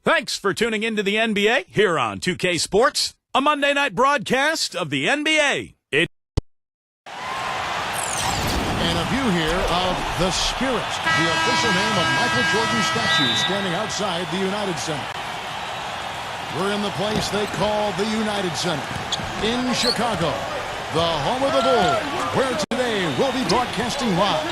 Thanks for tuning into the NBA here on 2K Sports, a Monday night broadcast of the NBA. And a view here of the Spirit, the official name of Michael Jordan's statue standing outside the United Center. We're in the place they call the United Center in Chicago, the home of the Bulls, where today we'll be broadcasting live.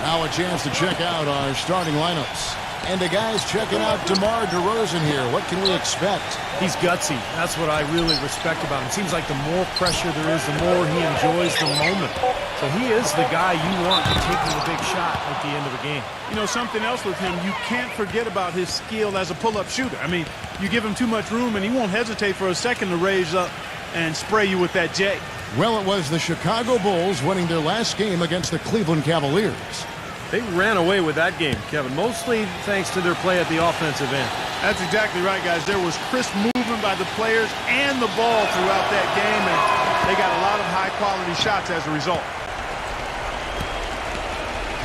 Now a chance to check out our starting lineups. And the guys checking out DeMar DeRozan here. What can we expect? He's gutsy. That's what I really respect about him. It seems like the more pressure there is, the more he enjoys the moment. So he is the guy you want to take the big shot at the end of a game. You know, something else with him, you can't forget about his skill as a pull-up shooter. I mean, you give him too much room, and he won't hesitate for a second to raise up and spray you with that J. Well, it was the Chicago Bulls winning their last game against the Cleveland Cavaliers. They ran away with that game, Kevin, mostly thanks to their play at the offensive end. That's exactly right, guys. There was crisp movement by the players and the ball throughout that game, and they got a lot of high-quality shots as a result.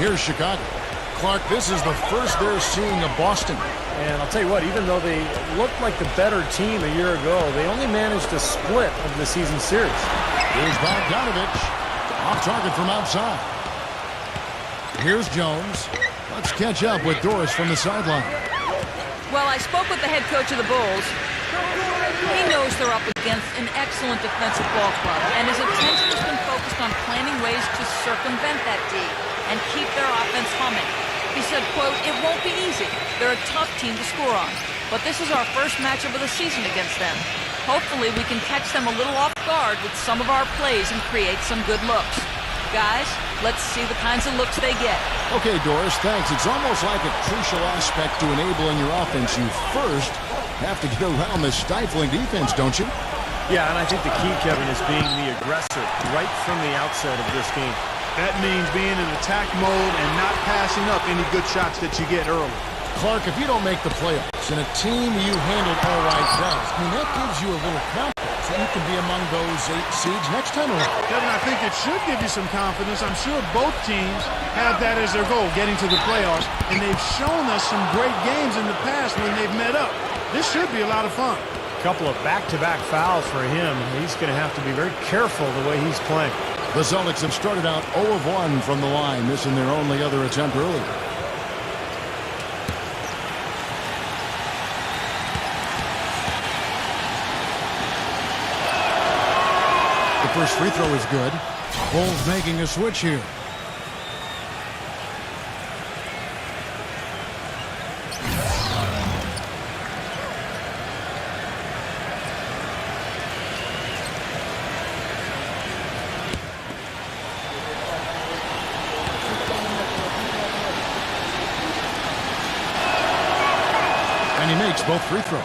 Here's Chicago. Clark, this is the first they're seeing of Boston. And I'll tell you what, even though they looked like the better team a year ago, they only managed a split of the season series. Here's Bogdanovich. Off target from outside. Here's Jones. Let's catch up with Doris from the sideline. Well, I spoke with the head coach of the Bulls. He knows they're up against an excellent defensive ball club, and his attention has been focused on planning ways to circumvent that D and keep their offense humming. He said, quote, "It won't be easy. They're a tough team to score on, but this is our first matchup of the season against them. Hopefully we can catch them a little off guard with some of our plays and create some good looks. Guys, let's see the kinds of looks they get." Okay, Doris, thanks. It's almost like a crucial aspect to enabling your offense. You first have to get around the stifling defense, don't you? Yeah, and I think the key, Kevin, is being the aggressor right from the outset of this game. That means being in attack mode and not passing up any good shots that you get early. Clark, if you don't make the playoffs and a team you handled all right does, I mean, that gives you a little confidence that you can be among those 8 seeds next time around. Kevin, I think it should give you some confidence. I'm sure both teams have that as their goal, getting to the playoffs, and they've shown us some great games in the past when they've met up. This should be a lot of fun. A couple of back-to-back fouls for him. He's going to have to be very careful the way he's playing. The Celtics have started out 0 of 1 from the line, missing their only other attempt earlier. The first free throw is good. Bulls making a switch here. And he makes both free throws.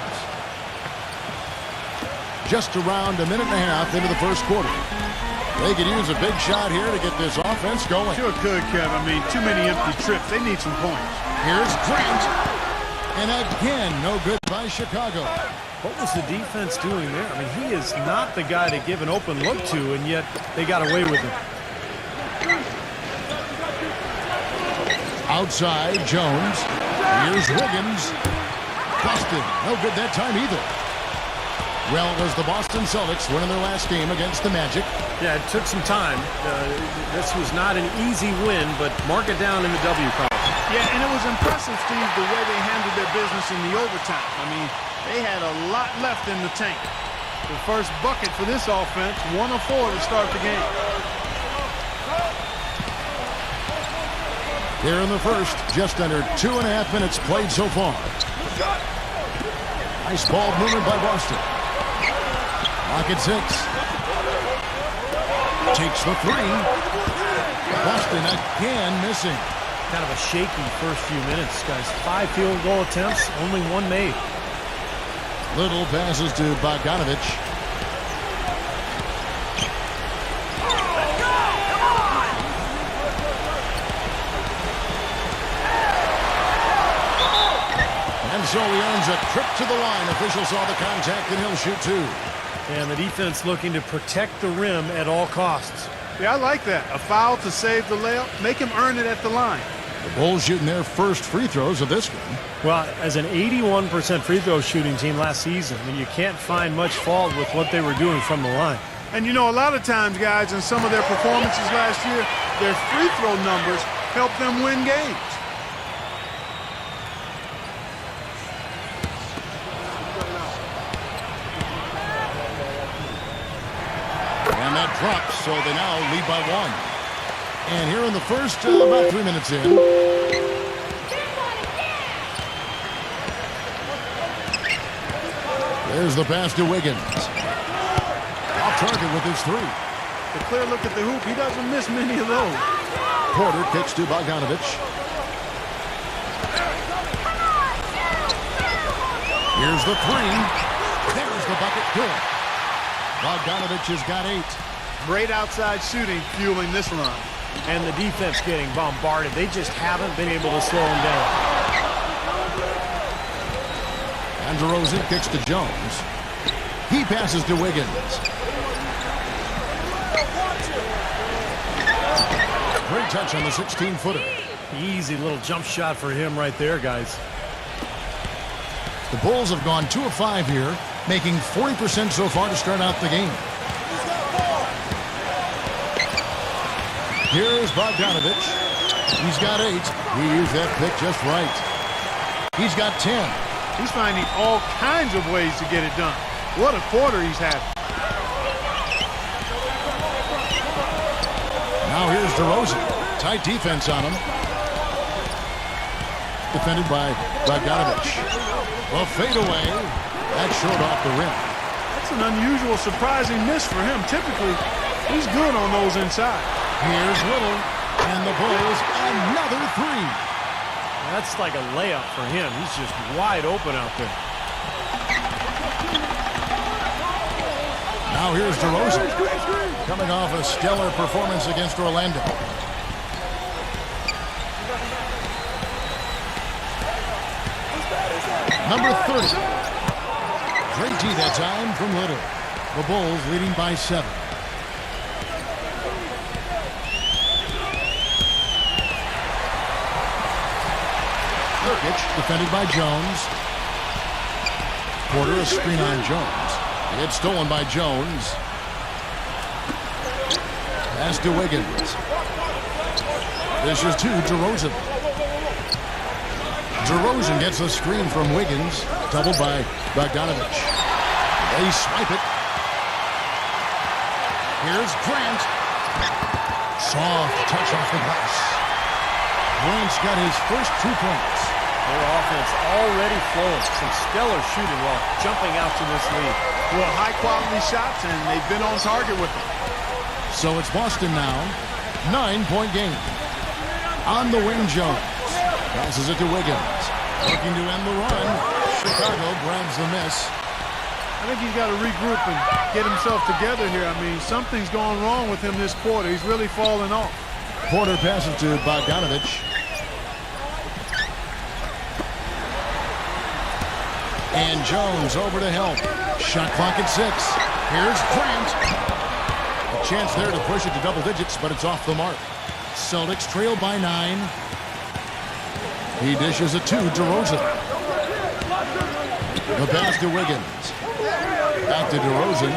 Just around a minute and a half into the first quarter. They could use a big shot here to get this offense going. Sure could, Kev. I mean, too many empty trips. They need some points. Here's Grant. And again, no good by Chicago. What was the defense doing there? I mean, he is not the guy to give an open look to, and yet they got away with it. Outside, Jones. Here's Wiggins. Busted. No good that time either. Well, it was the Boston Celtics winning their last game against the Magic. Yeah, it took some time. This was not an easy win, but mark it down in the W column. Yeah, and it was impressive, Steve, the way they handled their business in the overtime. I mean, they had a lot left in the tank. The first bucket for this offense, 1 of 4 to start the game. Here in the first, just under 2.5 minutes played so far. Nice ball movement by Boston. Rocket 6. Takes the 3. Boston again missing. Kind of a shaky first few minutes, guys. 5 field goal attempts, only 1 made. Little passes to Bogdanovich. And so he earns a trip to the line. Official saw the contact, and he'll shoot 2. And the defense looking to protect the rim at all costs. Yeah, I like that. A foul to save the layup. Make him earn it at the line. The Bulls shooting their first free throws of this one. Well, as an 81% free throw shooting team last season, I mean, you can't find much fault with what they were doing from the line. And you know, a lot of times, guys, in some of their performances last year, their free throw numbers helped them win games. And that drops, so they now lead by 1. And here in the first, about 3 minutes in. There's the pass to Wiggins. Off target with his 3. A clear look at the hoop. He doesn't miss many of those. Porter kicks to Bogdanovich. Here's the 3. There's the bucket. Good. Bogdanovich has got 8. Great outside shooting fueling this run. And the defense getting bombarded. They just haven't been able to slow him down. And DeRozan kicks to Jones. He passes to Wiggins. Great touch on the 16-footer. Easy little jump shot for him right there, guys. The Bulls have gone 2 of 5 here, making 40% so far to start out the game. Here's Bogdanovich. He's got 8. He used that pick just right. He's got 10. He's finding all kinds of ways to get it done. What a quarter he's had. Now here's DeRozan. Tight defense on him. Defended by Bogdanovich. Well, fade away. That's short off the rim. That's an unusual, surprising miss for him. Typically, he's good on those inside. Here's Little. And the Bulls, another 3. That's like a layup for him. He's just wide open out there. Now here's DeRozan. Coming off a stellar performance against Orlando. Number 30. Great D that time from Little. The Bulls leading by 7. Nurkic defended by Jones. Porter a screen on Jones. It's stolen by Jones. Pass to Wiggins. This is to DeRozan. DeRozan gets a screen from Wiggins, doubled by Bogdanovich. They swipe it. Here's Grant. Soft touch off the glass. Grant's got his first 2 points. Their offense already flowing. Some stellar shooting while jumping out to this lead. Well, high-quality shots, and they've been on target with them. So it's Boston now. 9-point game. On the wing, Jones. Passes it to Wiggins. Looking to end the run. Chicago grabs the miss. I think he's got to regroup and get himself together here. I mean, something's going wrong with him this quarter. He's really falling off. Porter passes to Bogdanovich. And Jones over to help. Shot clock at 6. Here's Grant. A chance there to push it to double digits, but it's off the mark. Celtics trail by 9. He dishes it to DeRozan. The pass to Wiggins. Back to DeRozan.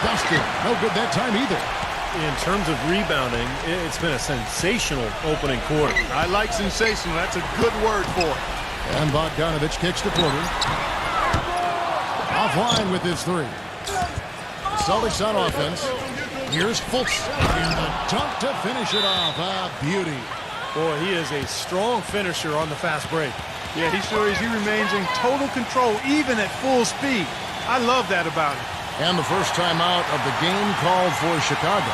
Dustin. No good that time either. In terms of rebounding, it's been a sensational opening quarter. I like sensational. That's a good word for it. And Bogdanovich kicks to Porter. Offline with his 3. Celtics on offense. Here's Fultz. And the dunk to finish it off. A beauty. Boy, he is a strong finisher on the fast break. Yeah, he sure is. He remains in total control, even at full speed. I love that about him. And the first time out of the game called for Chicago.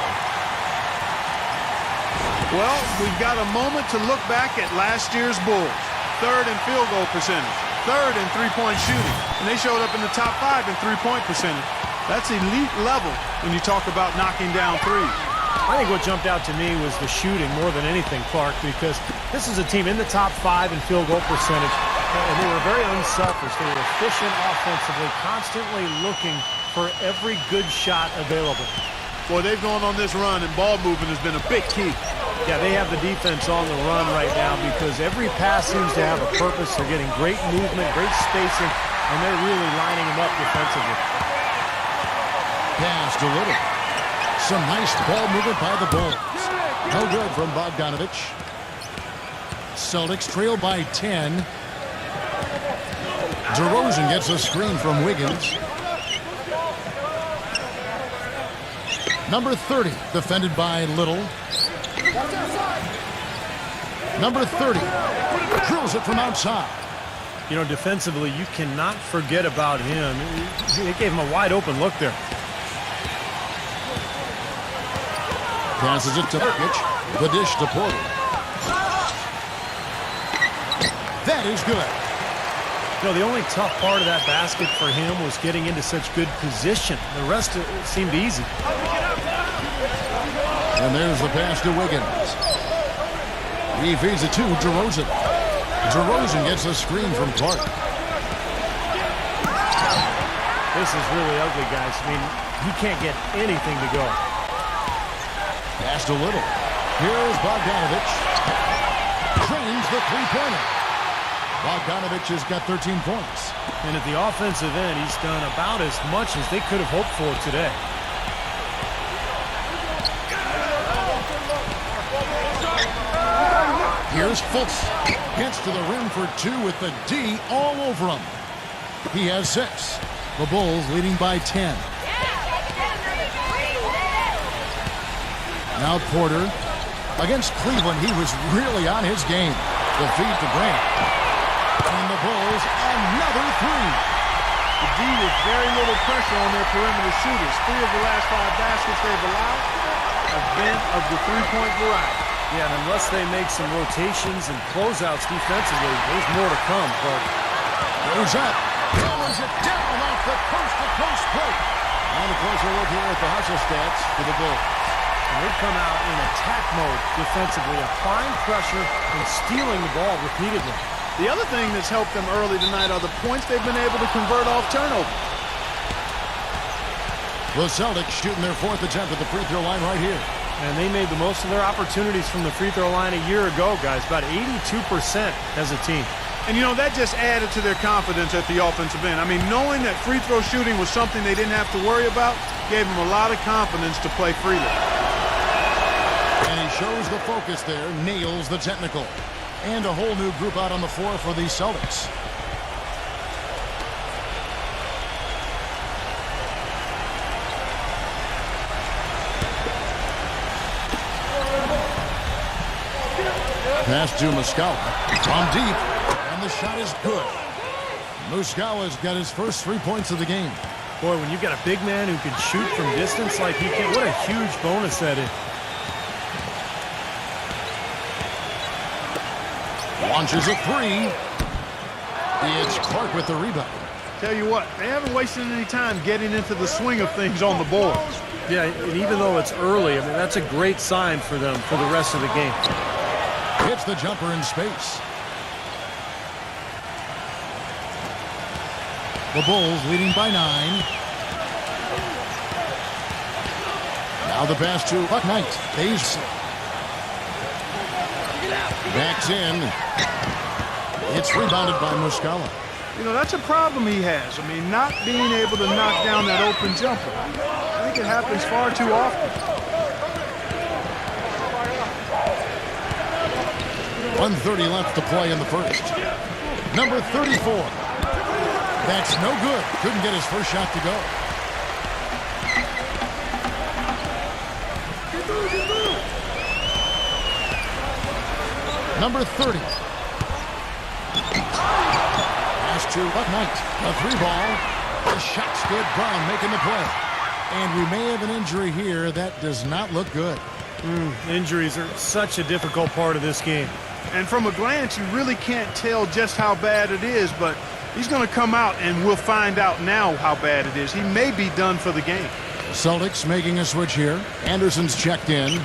Well, we've got a moment to look back at last year's Bulls. 3rd in field goal percentage, 3rd in three-point shooting, and they showed up in the top 5 in three-point percentage. That's elite level when you talk about knocking down threes. I think what jumped out to me was the shooting more than anything, Clark, because this is a team in the top 5 in field goal percentage, and they were very unselfish. They were efficient offensively, constantly looking for every good shot available. Boy, they've gone on this run, and ball movement has been a big key. Yeah, they have the defense on the run right now because every pass seems to have a purpose. They're getting great movement, great spacing, and they're really lining them up defensively. Passed a little. Some nice ball movement by the Bulls. No good from Bogdanovich. Celtics trail by 10. DeRozan gets a screen from Wiggins. Number 30, defended by Little. Number 30, drills it from outside. You know, defensively, you cannot forget about him. It gave him a wide open look there. Passes it to Nurkic. The dish to Porter. That is good. You know, the only tough part of that basket for him was getting into such good position. The rest seemed easy. And there's the pass to Wiggins. He feeds it to DeRozan. DeRozan gets a screen from Clark. This is really ugly, guys. I mean, he can't get anything to go. Passed a little. Here's Bogdanovich. Cranes the three-pointer. Bogdanovich has got 13 points. And at the offensive end, he's done about as much as they could have hoped for today. Here's Fultz. Gets to the rim for two with the D all over him. He has 6. The Bulls leading by 10. Now Porter. Against Cleveland, he was really on his game. The feed to Grant. And the Bulls, another 3. The D with very little pressure on their perimeter shooters. 3 of the last 5 baskets they've allowed have been of the three-point variety. Yeah, and unless they make some rotations and closeouts defensively, there's more to come. But goes up. Hammers it down off the coast-to-coast plate. And a closer look here at the hustle stats for the Bulls. and they've come out in attack mode defensively, applying pressure and stealing the ball repeatedly. The other thing that's helped them early tonight are the points they've been able to convert off turnover. The Celtics shooting their 4th attempt at the free throw line right here. And they made the most of their opportunities from the free throw line a year ago, guys. About 82% as a team. And, you know, that just added to their confidence at the offensive end. I mean, knowing that free throw shooting was something they didn't have to worry about gave them a lot of confidence to play freely. And he shows the focus there, nails the technical. And a whole new group out on the floor for the Celtics. Pass to Muscala from deep, and the shot is good. Muscala's got his first 3 points of the game. Boy, when you've got a big man who can shoot from distance like he can, what a huge bonus that is. Launches a 3. It's Clark with the rebound. Tell you what, they haven't wasted any time getting into the swing of things on the board. Yeah, and even though it's early, I mean, that's a great sign for them for the rest of the game. Hits the jumper in space. The Bulls leading by 9. Now the pass to Buck Knight. Hayes backs in. It's rebounded by Muscala. You know, that's a problem he has. I mean, not being able to knock down that open jumper. I think it happens far too often. 1:30 left to play in the first. Number 34. That's no good. Couldn't get his first shot to go. Number 30. Pass to Buck Knight. A 3-ball. The shot's good. Brown making the play. And we may have an injury here. That does not look good. Injuries are such a difficult part of this game. And from a glance, you really can't tell just how bad it is, but he's going to come out and we'll find out now how bad it is. He may be done for the game. Celtics making a switch here. Anderson's checked in.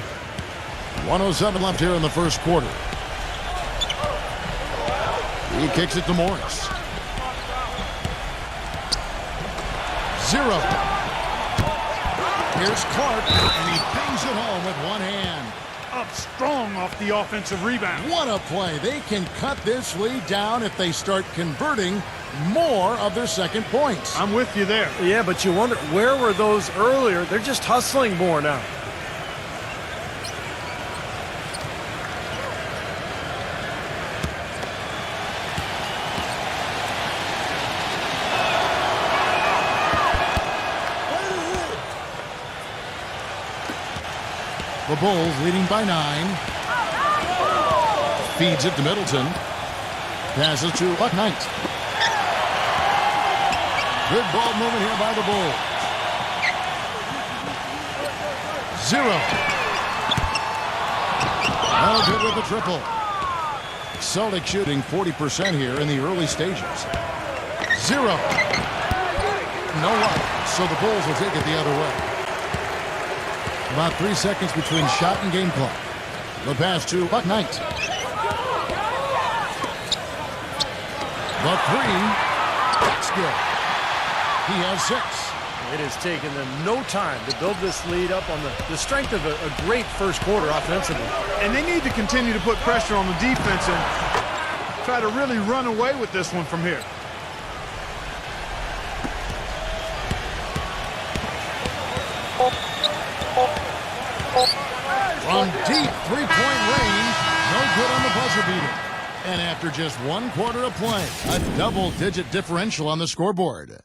1:07 left here in the first quarter. He kicks it to Morris. 0. Here's Clark, and he bangs it home with one hand. up strong off the offensive rebound. What a play. They can cut this lead down if they start converting more of their second points. I'm with you there. Yeah, but you wonder, where were those earlier? They're just hustling more now. The Bulls leading by 9. Feeds it to Middleton. Passes to Buck Knight. Good ball movement here by the Bulls. 0. No good with the triple. Celtics shooting 40% here in the early stages. 0. No luck, so the Bulls will take it the other way. About 3 seconds between shot and game clock. The pass to Buck Knight. The 3. That's good. He has 6. It has taken them no time to build this lead up on the strength of a great first quarter offensively. And they need to continue to put pressure on the defense and try to really run away with this one from here. From deep three-point range, no good on the buzzer beater. And after just 1 quarter of play, a double-digit differential on the scoreboard.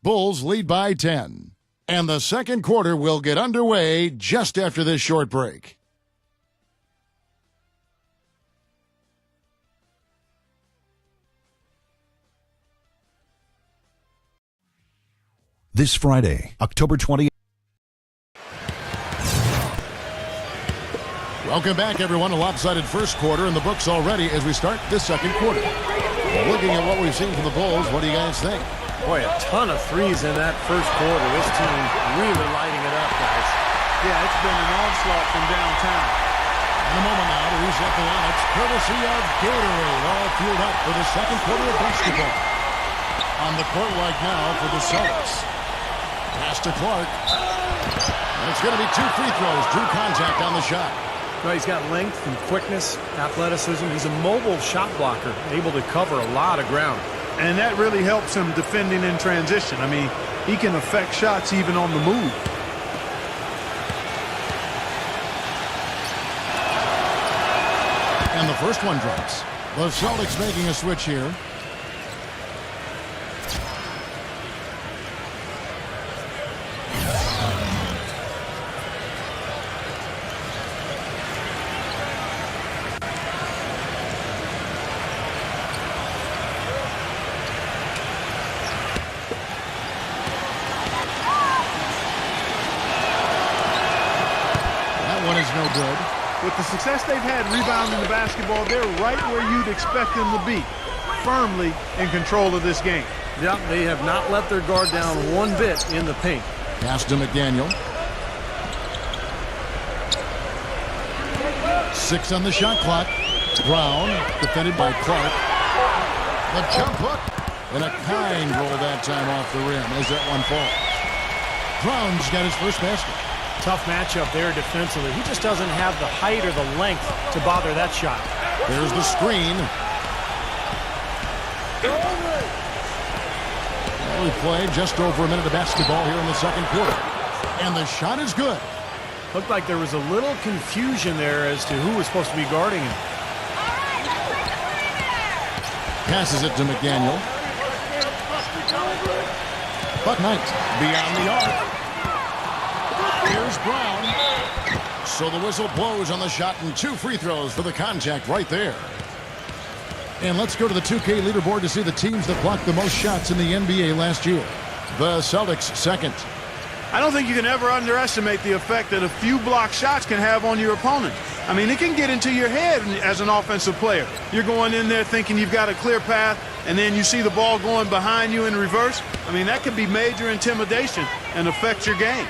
Bulls lead by 10. And the second quarter will get underway just after this short break. This Friday, October 20th. Welcome back, everyone. A lopsided first quarter in the books already as we start this second quarter. Looking at what we've seen from the Bulls, what do you guys think? Boy, a ton of threes in that first quarter. This team really lighting it up, guys. Yeah, it's been an onslaught from downtown. In a moment now to reset the lineups, courtesy of Gatorade, all fueled up for the second quarter of basketball. On the court right now for the Celtics. Pass to Clark. And it's going to be 2 free throws. Drew contact on the shot. Well, he's got length and quickness, athleticism. He's a mobile shot blocker, able to cover a lot of ground. And that really helps him defending in transition. I mean, he can affect shots even on the move. And the first one drops. The Celtics making a switch here. No good. With the success they've had rebounding the basketball, they're right where you'd expect them to be, firmly in control of this game. Yep, they have not let their guard down one bit in the paint. Pass to McDaniel. 6 on the shot clock. Brown, defended by Clark. The jump hook. And a kind roll that time off the rim as that one falls. Brown's got his first basket. Tough matchup there defensively. He just doesn't have the height or the length to bother that shot. There's the screen. Well, we played just over a minute of basketball here in the second quarter. And the shot is good. Looked like there was a little confusion there as to who was supposed to be guarding him. Passes it to McDaniel. Buck Knight beyond the arc. Here's Brown. So the whistle blows on the shot and 2 free throws for the contact right there. And let's go to the 2K leaderboard to see the teams that blocked the most shots in the NBA last year. The Celtics second. I don't think you can ever underestimate the effect that a few block shots can have on your opponent. I mean, it can get into your head as an offensive player. You're going in there thinking you've got a clear path, and then you see the ball going behind you in reverse. I mean, that could be major intimidation and affect your game.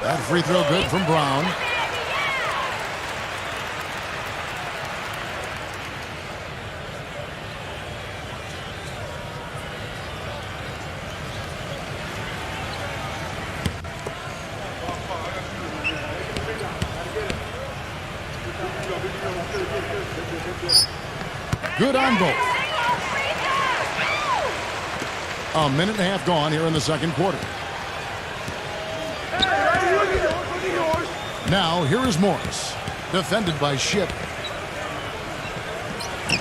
That free throw good from Brown. Good on both. A minute and a half gone here in the second quarter. Now, here is Morris. Defended by Ship.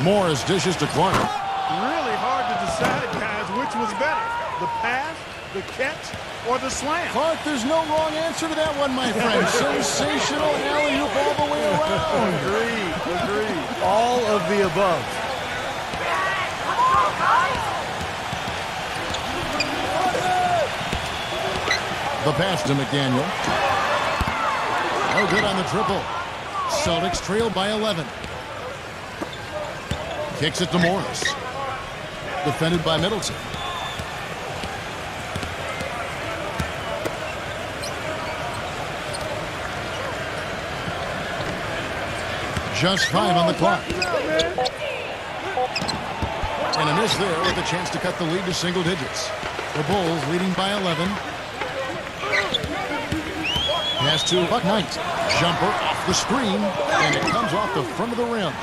Morris dishes to Clark. Really hard to decide, guys, which was better. The pass, the catch, or the slam. Clark, there's no wrong answer to that one, my friend. Sensational alley-oop all the way around. Agreed. All of the above. The pass to McDaniel. No good on the triple. Celtics trail by 11. Kicks it to Morris. Defended by Middleton. Just 5 on the clock. And a miss there with a chance to cut the lead to single digits. The Bulls leading by 11. Pass to Buck Knight. Jumper off the screen, and it comes off the front of the rim.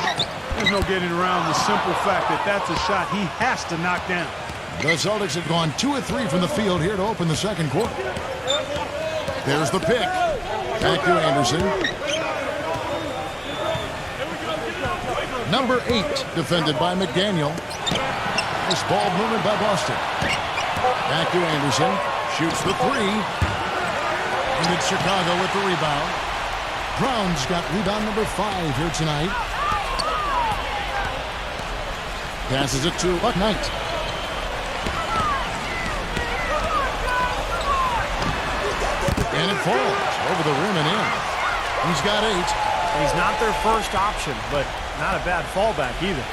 There's no getting around the simple fact that that's a shot he has to knock down. The Celtics have gone 2 of 3 from the field here to open the second quarter. There's the pick. Back to Anderson. Number 8, defended by McDaniel. Nice ball movement by Boston. Back to Anderson. Shoots the 3. And it's Chicago with the rebound. Brown's got rebound number 5 here tonight. Passes it to Buck Knight. And it falls over the rim and in. He's got 8. He's not their first option, but not a bad fallback either.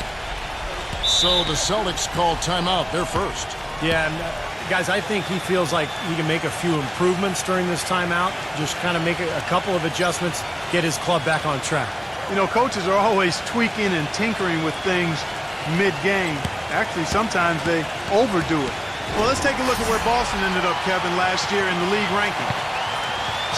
So the Celtics call timeout. They're first. Yeah, and guys, I think he feels like he can make a few improvements during this timeout. Just kind of make a couple of adjustments, get his club back on track. You know, coaches are always tweaking and tinkering with things mid-game. Actually, sometimes they overdo it. Well, let's take a look at where Boston ended up, Kevin, last year in the league ranking.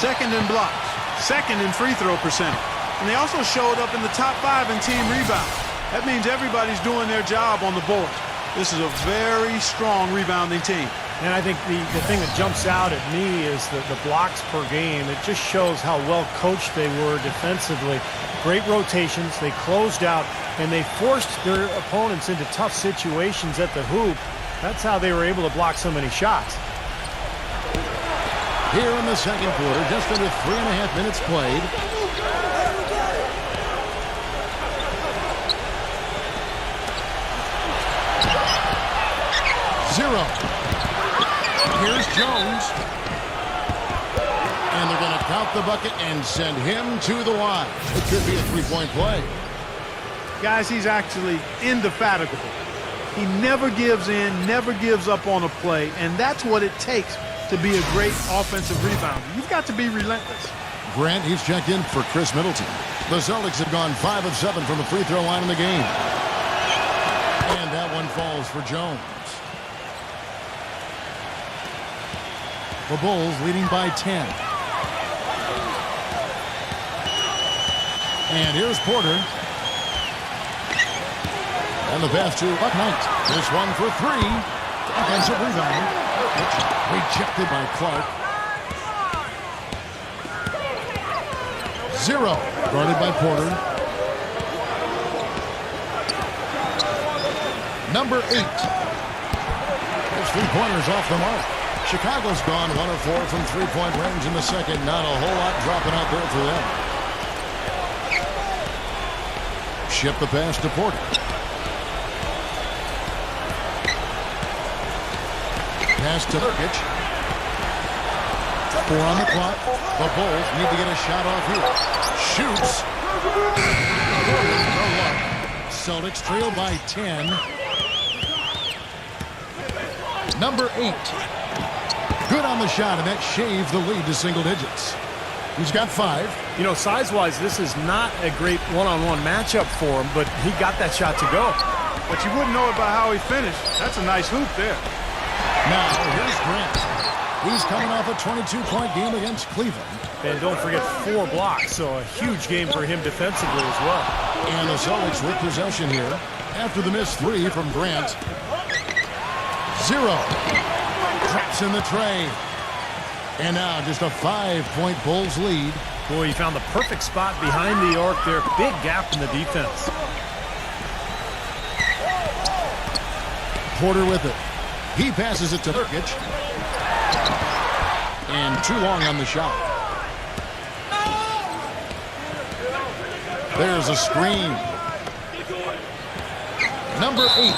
Second in blocks, second in free throw percentage. And they also showed up in the top 5 in team rebounds. That means everybody's doing their job on the board. This is a very strong rebounding team. And I think the thing that jumps out at me is the blocks per game. It just shows how well coached they were defensively. Great rotations. They closed out, and they forced their opponents into tough situations at the hoop. That's how they were able to block so many shots. Here in the second quarter, just under 3.5 minutes played. Zero. Here's Jones. And they're going to count the bucket and send him to the line. It could be a three-point play. Guys, he's actually indefatigable. He never gives in, never gives up on a play, and that's what it takes to be a great offensive rebounder. You've got to be relentless. Grant, he's checked in for Chris Middleton. The Celtics have gone 5 of 7 from the free throw line in the game. And that one falls for Jones. The Bulls leading by 10. And here's Porter. And the pass to Buck Knight. This one for 3. Offensive rebound. Rejected by Clark. 0. Guarded by Porter. Number 8. Those 3-pointers off the mark. Chicago's gone 1 of 4 from 3-point range in the second. Not a whole lot dropping out there for them. Ship the pass to Porter. Pass to Nurkic. 4 on the clock. The Bulls need to get a shot off here. Shoots. No luck. Celtics trail by 10. Number 8. Good on the shot, and that shaved the lead to single digits. He's got 5. You know, size-wise, this is not a great one-on-one matchup for him, but he got that shot to go. But you wouldn't know it by how he finished. That's a nice hoop there. Now, here's Grant. He's coming off a 22-point game against Cleveland. And don't forget 4 blocks, so a huge game for him defensively as well. And the Celtics with possession here after the missed 3 from Grant. 0. Traps in the tray. And now just a 5-point Bulls lead. Boy, he found the perfect spot behind the arc there. Big gap in the defense. Porter with it. He passes it to Nurkic. And too long on the shot. There's a screen. Number 8.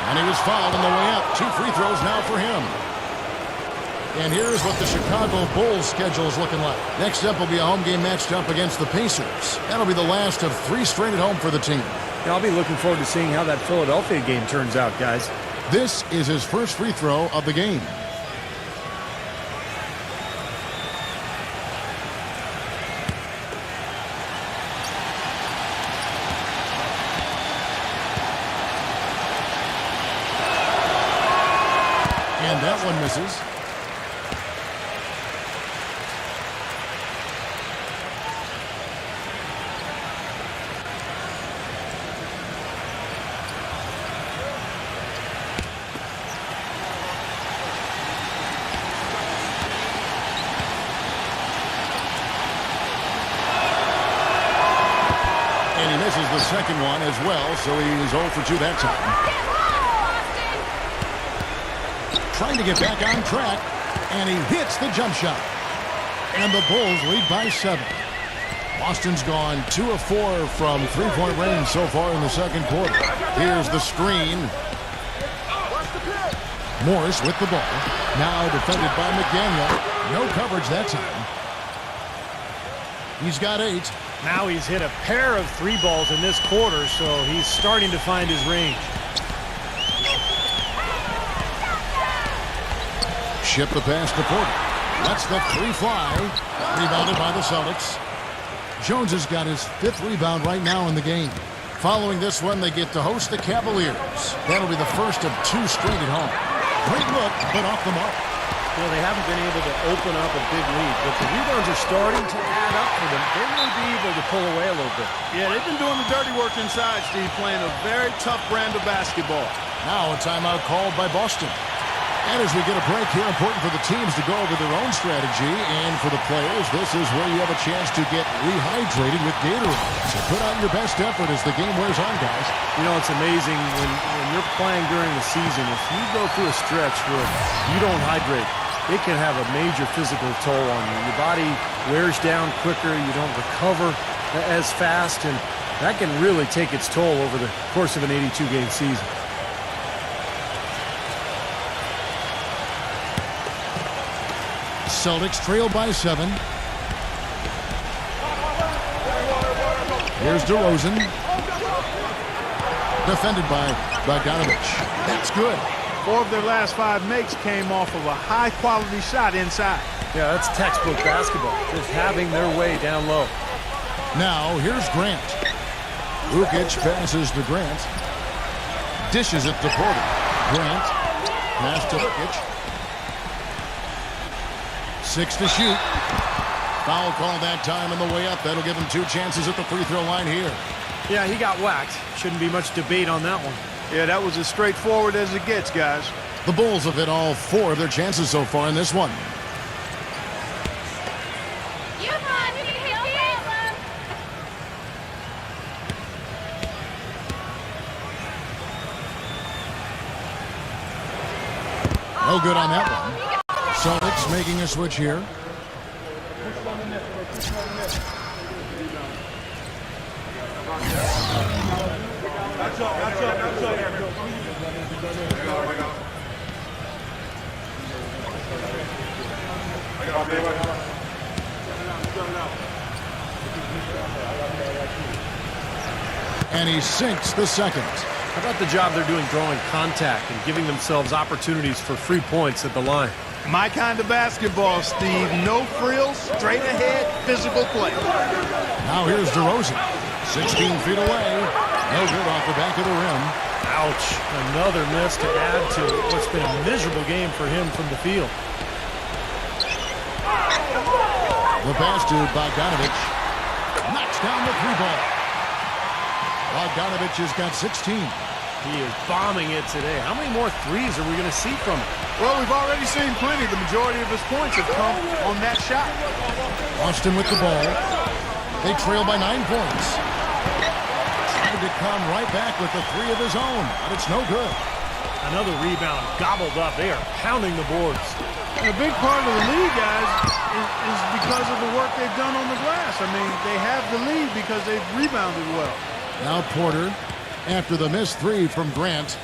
And he was fouled on the way up. 2 free throws now for him. And here's what the Chicago Bulls schedule is looking like. Next up will be a home game matched up against the Pacers. That'll be the last of 3 straight at home for the team. Yeah, I'll be looking forward to seeing how that Philadelphia game turns out, guys. This is his first free throw of the game. And that one misses. And he misses the second one as well, so he's 0 for 2 that time. Trying to get back on track, and he hits the jump shot. And the Bulls lead by 7. Boston's gone 2 of 4 from 3-point range so far in the second quarter. Here's the screen. Morris with the ball. Now defended by McDaniel. No coverage that time. He's got 8. Now he's hit a pair of 3 balls in this quarter, so he's starting to find his range. Ship the pass to Porter. That's the free fly. Rebounded by the Celtics. Jones has got his 5th rebound right now in the game. Following this one, they get to host the Cavaliers. That'll be the first of 2 straight at home. Great look, but off the mark. Well, they haven't been able to open up a big lead, but the rebounds are starting to add up for them. They may be able to pull away a little bit. Yeah, they've been doing the dirty work inside, Steve, playing a very tough brand of basketball. Now a timeout called by Boston. And as we get a break here, important for the teams to go over their own strategy. And for the players, this is where you have a chance to get rehydrated with Gatorade. So put out your best effort as the game wears on, guys. You know, it's amazing when you're playing during the season. If you go through a stretch where you don't hydrate, it can have a major physical toll on you. Your body wears down quicker. You don't recover as fast. And that can really take its toll over the course of an 82-game season. Celtics trail by 7. Here's DeRozan. Defended by Bogdanovich. That's good. 4 of their last 5 makes came off of a high-quality shot inside. Yeah, that's textbook basketball. Just having their way down low. Now, here's Grant. Lukic passes to Grant. Dishes it to Porter. Grant. Pass to Lukic. 6 to shoot. Foul call that time on the way up. That'll give him 2 chances at the free throw line here. Yeah, he got whacked. Shouldn't be much debate on that one. Yeah, that was as straightforward as it gets, guys. The Bulls have hit all 4 of their chances so far in this one. No good on that one. Celtics making a switch here. And he sinks the second. How about the job they're doing drawing contact and giving themselves opportunities for free points at the line? My kind of basketball, Steve. No frills, straight ahead, physical play. Now here's DeRozan. 16 feet away. No good off the back of the rim. Ouch. Another miss to add to what's been a miserable game for him from the field. The pass to Bogdanovich. Knocks down the three ball. Bogdanovich has got 16. He is bombing it today. How many more threes are we going to see from him? Well, we've already seen plenty. The majority of his points have come on that shot. Austin with the ball. They trail by 9 points. Tried to come right back with the three of his own, but it's no good. Another rebound gobbled up. They are pounding the boards. And a big part of the lead, guys, is because of the work they've done on the glass. I mean, they have the lead because they've rebounded well. Now Porter, after the missed three from Grant.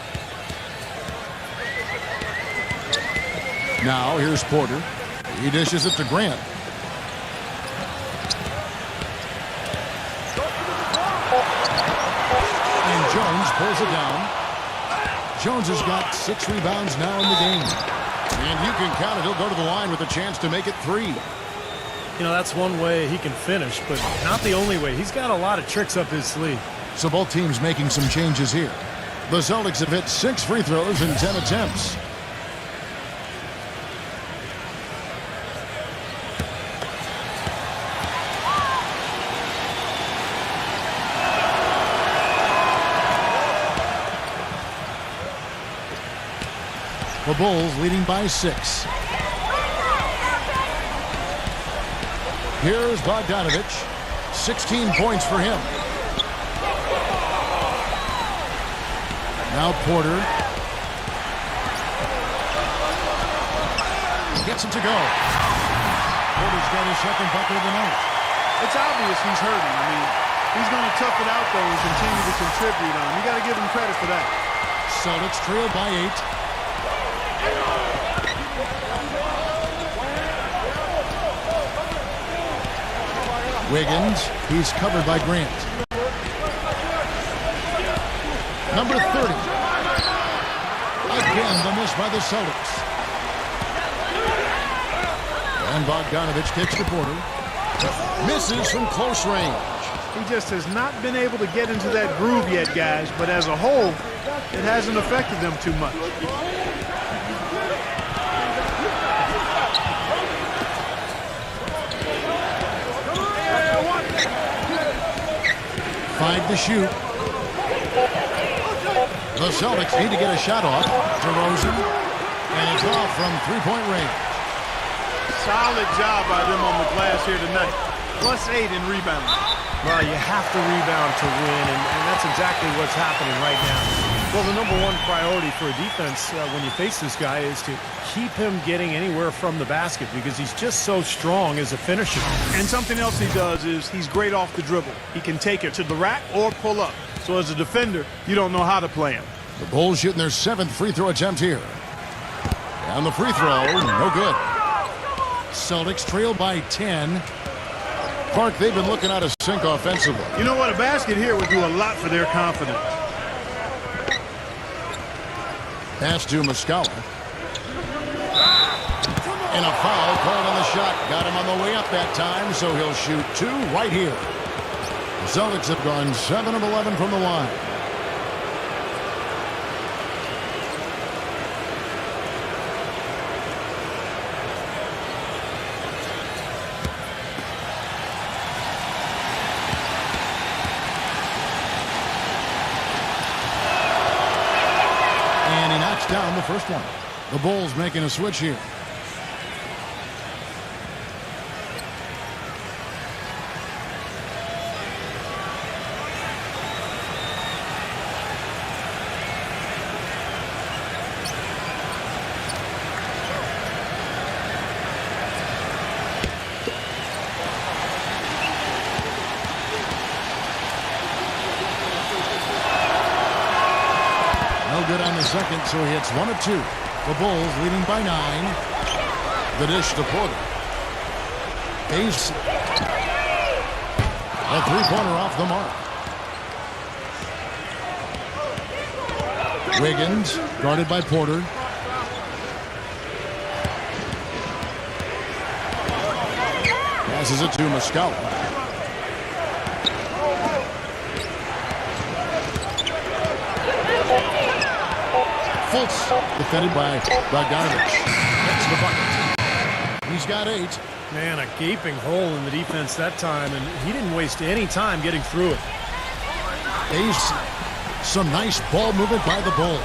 Now here's Porter. He dishes it to Grant. And Jones pulls it down. Jones has got 6 rebounds now in the game. And you can count it. He'll go to the line with a chance to make it 3. You know, that's one way he can finish, but not the only way. He's got a lot of tricks up his sleeve. So both teams making some changes here. The Celtics have hit 6 free throws in 10 attempts. The Bulls leading by 6. Here's Bogdanovich. 16 points for him. Now Porter. Gets it to go. Porter's got his second bucket of the night. It's obvious he's hurting. I mean, he's going to tough it out, though, and continue to contribute on. You got to give him credit for that. Celtics trail by 8. Wiggins, he's covered by Grant. Number 30. Again, the miss by the Celtics. And Bogdanovich kicks to Porter. Misses from close range. He just has not been able to get into that groove yet, guys, but as a whole, it hasn't affected them too much. Five to shoot. The Celtics need to get a shot off. DeRozan. And it's off from three-point range. Solid job by them on the glass here tonight. +8 in rebounding. Well, you have to rebound to win, and that's exactly what's happening right now. Well, the number one priority for a defense when you face this guy is to keep him getting anywhere from the basket because he's just so strong as a finisher. And something else he does is he's great off the dribble. He can take it to the rack or pull up. So as a defender, you don't know how to play him. The Bulls shooting their 7th free throw attempt here. And the free throw, no good. Celtics trail by 10. Clark, they've been looking out of sync offensively. You know what? A basket here would do a lot for their confidence. Pass to Muscala. And a foul called on the shot. Got him on the way up that time, so he'll shoot 2 right here. The Celtics have gone 7 of 11 from the line. Down the first one. The Bulls making a switch here. Good on the second, so he hits 1 of 2. The Bulls leading by 9. The dish to Porter. Ace. A three-pointer off the mark. Wiggins guarded by Porter. Passes it to Muscala. Fultz, defended by Bogdanovich. That's the bucket. He's got 8. Man, a gaping hole in the defense that time, and he didn't waste any time getting through it. Ace, some nice ball movement by the Bulls.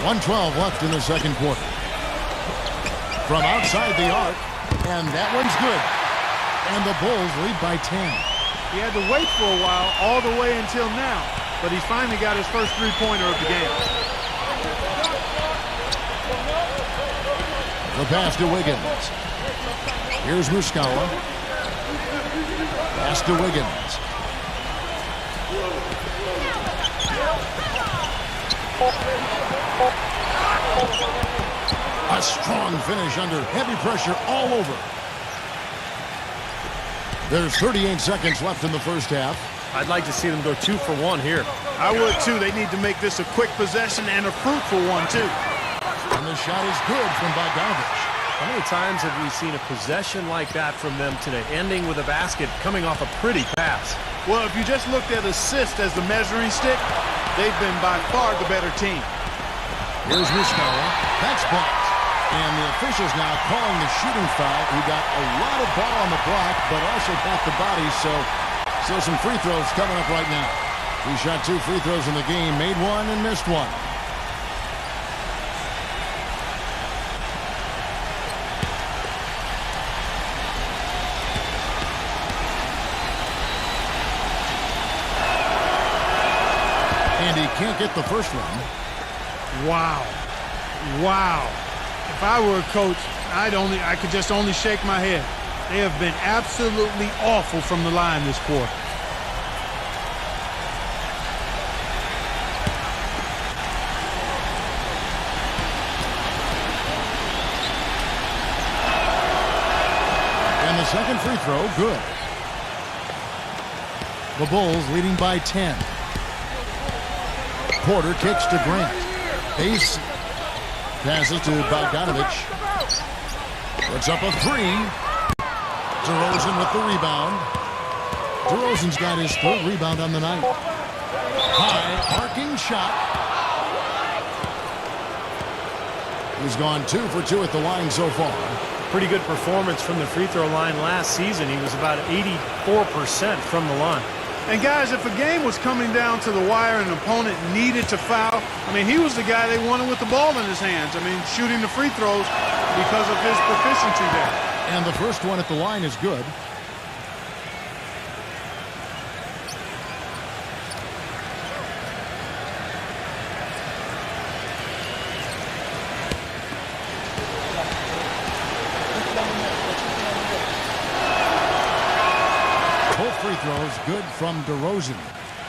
1:12 left in the second quarter. From outside the arc, and that one's good. And the Bulls lead by 10. He had to wait for a while, all the way until now, but he's finally got his first three-pointer of the game. The pass to Wiggins. Here's Muskawa. Pass to Wiggins. A strong finish under heavy pressure all over. There's 38 seconds left in the first half. I'd like to see them go 2 for 1 here. I would, too. They need to make this a quick possession and a fruitful one, too. And the shot is good from Bogdanovich. How many times have we seen a possession like that from them today, ending with a basket coming off a pretty pass? Well, if you just looked at assists as the measuring stick, they've been by far the better team. Here's Muskawa. That's blocked. And the officials now calling the shooting foul. He got a lot of ball on the block, but also got the body, so some free throws coming up right now. He shot 2 free throws in the game, made 1 and missed 1. And he can't get the first one. Wow. Wow. If I were a coach, I could just only shake my head. They have been absolutely awful from the line this quarter. And the second free throw, good. The Bulls leading by 10. Porter kicks to Grant. Ace passes to Bogdanovich. Puts up a 3. DeRozan with the rebound. DeRozan's got his 3rd rebound on the night. High arcing shot. He's gone 2 for 2 at the line so far. Pretty good performance from the free throw line last season. He was about 84% from the line. And guys, if a game was coming down to the wire and an opponent needed to foul, I mean, he was the guy they wanted with the ball in his hands. I mean, shooting the free throws because of his proficiency there. And the first one at the line is good. Both free throws good from DeRozan.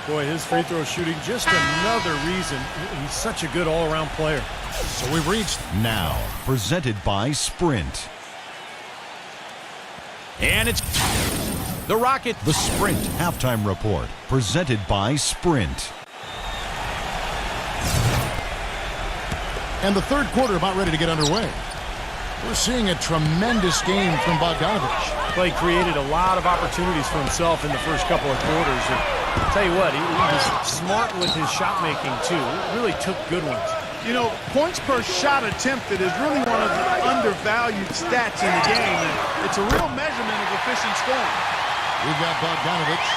Boy, his free throw shooting, just another reason he's such a good all-around player. So we've reached Now, presented by Sprint. And it's the Rocket. The Sprint Halftime Report, presented by Sprint. and the third quarter about ready to get underway. We're seeing a tremendous game from Bogdanovich. Well, he created a lot of opportunities for himself in the first couple of quarters. And I'll tell you what, he was smart with his shot making, too. Really took good ones. You know, points per shot attempted is really one of the undervalued stats in the game. And it's a real measurement of efficient scoring. We've got Bogdanovich.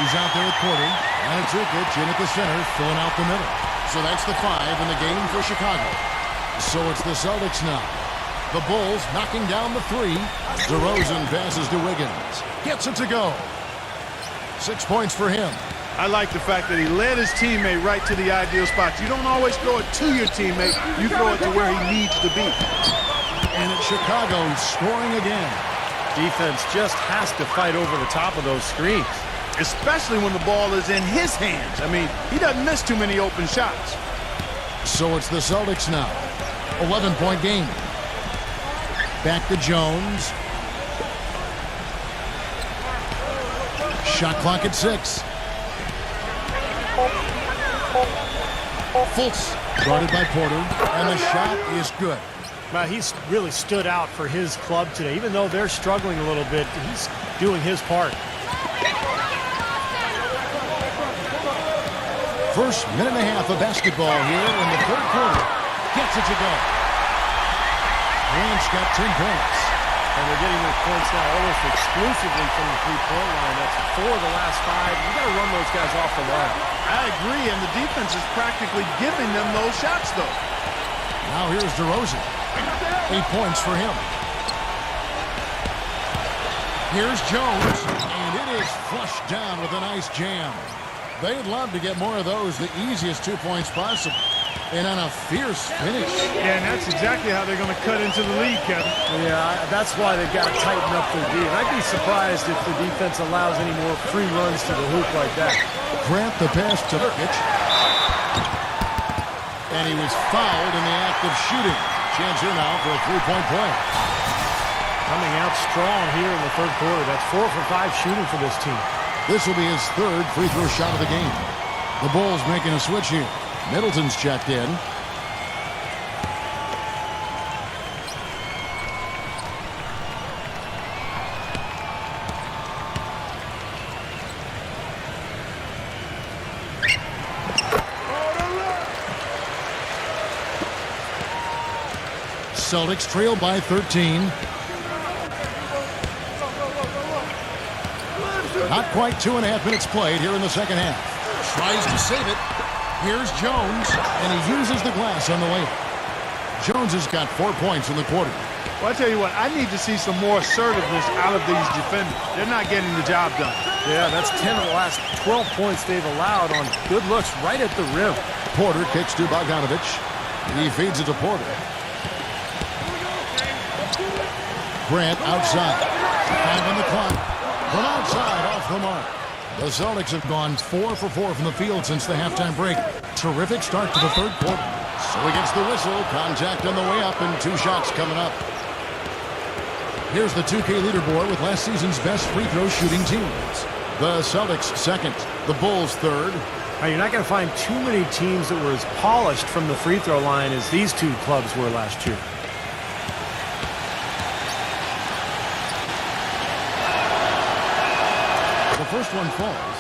He's out there at Porter. And it's Ukic in at the center, filling out the middle. So that's the 5 in the game for Chicago. So it's the Celtics now. The Bulls knocking down the 3. DeRozan passes to Wiggins. Gets it to go. 6 points for him. I like the fact that he led his teammate right to the ideal spot. You don't always throw it to your teammate. You throw it to where he needs to be. And it's Chicago scoring again. Defense just has to fight over the top of those screens. Especially when the ball is in his hands. I mean, he doesn't miss too many open shots. So it's the Celtics now. 11-point game. Back to Jones. Shot clock at 6. Fultz guarded by Porter, and the shot is good. Well, he's really stood out for his club today. Even though they're struggling a little bit, he's doing his part. First minute and a half of basketball here in the third quarter. Gets it to go. Grant's got 10 points. And they're getting their points now almost exclusively from the three-point line. That's 4 of the last 5. You got to run those guys off the line. I agree, and the defense is practically giving them those shots, though. Now here's DeRozan. 8 points for him. Here's Jones, and it is flushed down with a nice jam. They'd love to get more of those, the easiest 2 points possible. And on a fierce finish. Yeah, and that's exactly how they're going to cut into the lead, Kevin. Yeah, that's why they've got to tighten up their D. And I'd be surprised if the defense allows any more free runs to the hoop like that. Grant the pass to Nurkic. And he was fouled in the act of shooting. Chance here now for a three-point play. Coming out strong here in the third quarter. That's 4 for 5 shooting for this team. This will be his third free throw shot of the game. The Bulls making a switch here. Middleton's checked in. Celtics trail by 13. Not quite 2.5 minutes played here in the second half. Tries to save it. Here's Jones, and he uses the glass on the layup. Jones has got 4 points in the quarter. Well, I tell you what, I need to see some more assertiveness out of these defenders. They're not getting the job done. Yeah, that's 10 of the last 12 points they've allowed on good looks right at the rim. Porter kicks to Bogdanovich. He feeds it to Porter. Grant outside. 5 on the clock. From outside, off the mark. The Celtics have gone 4 for 4 from the field since the halftime break. Terrific start to the third quarter. So he gets the whistle. Contact on the way up and 2 shots coming up. Here's the 2K leaderboard with last season's best free throw shooting teams. The Celtics second. The Bulls third. Now, you're not going to find too many teams that were as polished from the free throw line as these two clubs were last year. The first one falls.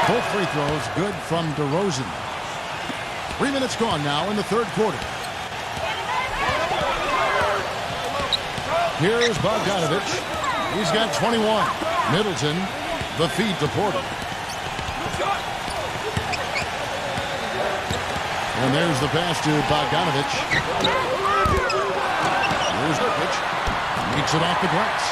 Both free throws good from DeRozan. 3 minutes gone now in the third quarter. Here's Bogdanovich. He's got 21. Middleton, the feed to Porter. And there's the pass to Bogdanovich. Here's Nurkic. Makes it off the glass.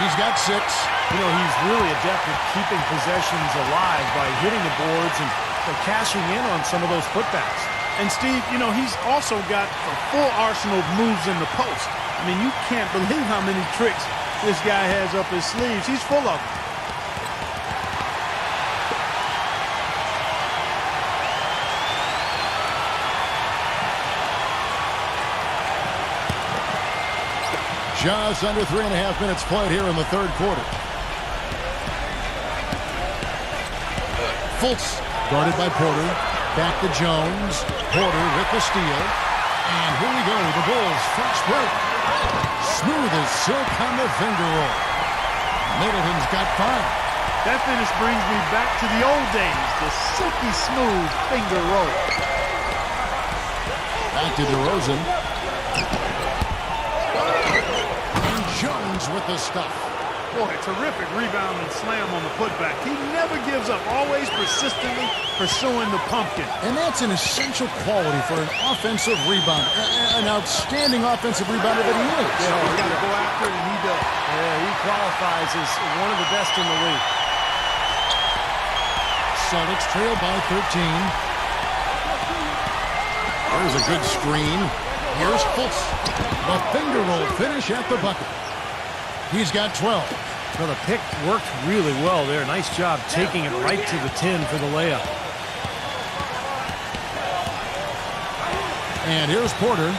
He's got 6. You know, he's really adept at keeping possessions alive by hitting the boards and cashing in on some of those putbacks. And Steve, you know, he's also got a full arsenal of moves in the post. I mean, you can't believe how many tricks this guy has up his sleeves. He's full of them. Just under 3.5 minutes played here in the third quarter. Fultz guarded by Porter. Back to Jones. Porter with the steal. And here we go. The Bulls' first break. Smooth as silk on the finger roll. Middleton's got 5. That finish brings me back to the old days. The silky smooth finger roll. Back to DeRozan. And Jones with the stuff. Boy, terrific rebound and slam on the putback. He never gives up, always persistently pursuing the pumpkin. And that's an essential quality for an offensive rebounder. An outstanding offensive rebounder that he is. Yeah, he's got to go after it, and he does. Yeah, he qualifies as one of the best in the league. Celtics trail by 13. There's a good screen. Here's Fultz. The finger roll finish at the bucket. He's got 12. So the pick worked really well there. Nice job taking it right to the 10 for the layup. And here's Porter.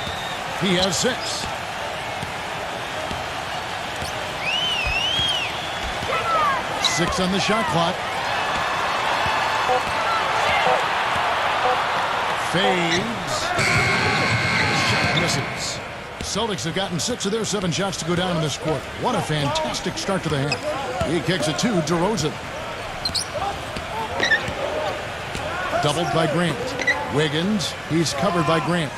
He has 6. Six on the shot clock. Fades. Shot misses. Celtics have gotten 6 of their 7 shots to go down in this quarter. What a fantastic start to the half. He kicks it to DeRozan. Doubled by Grant. Wiggins, he's covered by Grant.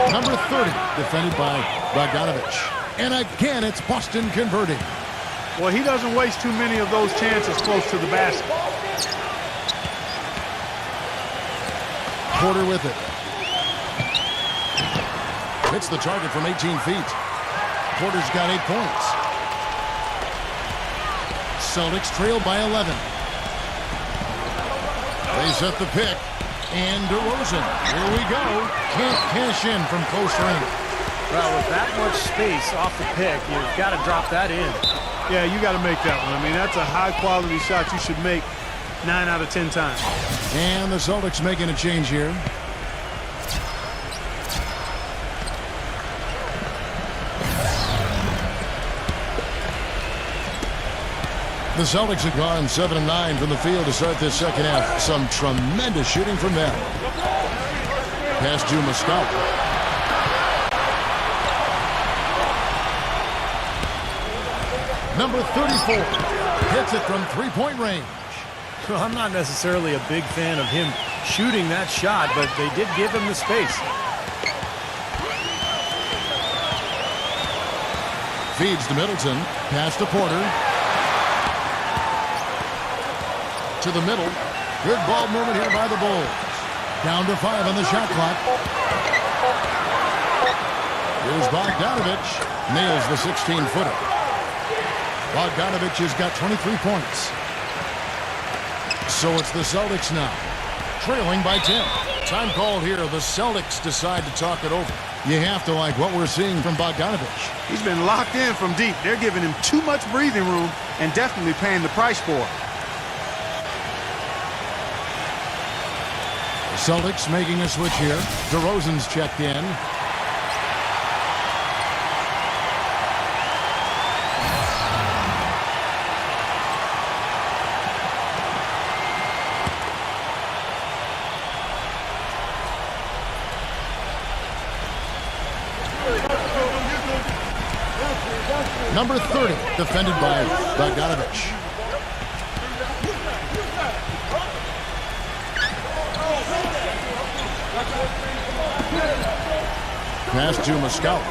Number 30, defended by Bogdanovich. And again, it's Boston converting. Well, he doesn't waste too many of those chances close to the basket. Porter with it. Hits the target from 18 feet. Porter's got 8 points. Celtics trail by 11. They set the pick. And DeRozan, here we go. Can't cash in from close range. Well, with that much space off the pick, you've got to drop that in. Yeah, you got to make that one. I mean, that's a high-quality shot you should make 9 out of 10 times. And the Celtics making a change here. The Celtics have gone 7 of 9 from the field to start this second half. Some tremendous shooting from them. Pass to Muscala. Number 34 hits it from three-point range. Well, I'm not necessarily a big fan of him shooting that shot, but they did give him the space. Feeds to Middleton. Pass to Porter. To the middle. Good ball movement here by the Bulls. Down to 5 on the shot clock. Here's Bogdanovich. Nails the 16-footer. Bogdanovich has got 23 points. So it's the Celtics now, trailing by 10. Time called here. The Celtics decide to talk it over. You have to like what we're seeing from Bogdanovich. He's been locked in from deep. They're giving him too much breathing room and definitely paying the price for it. Celtics making a switch here. DeRozan's checked in. Number 30, defended by Bogdanovich. Pass to Muscala.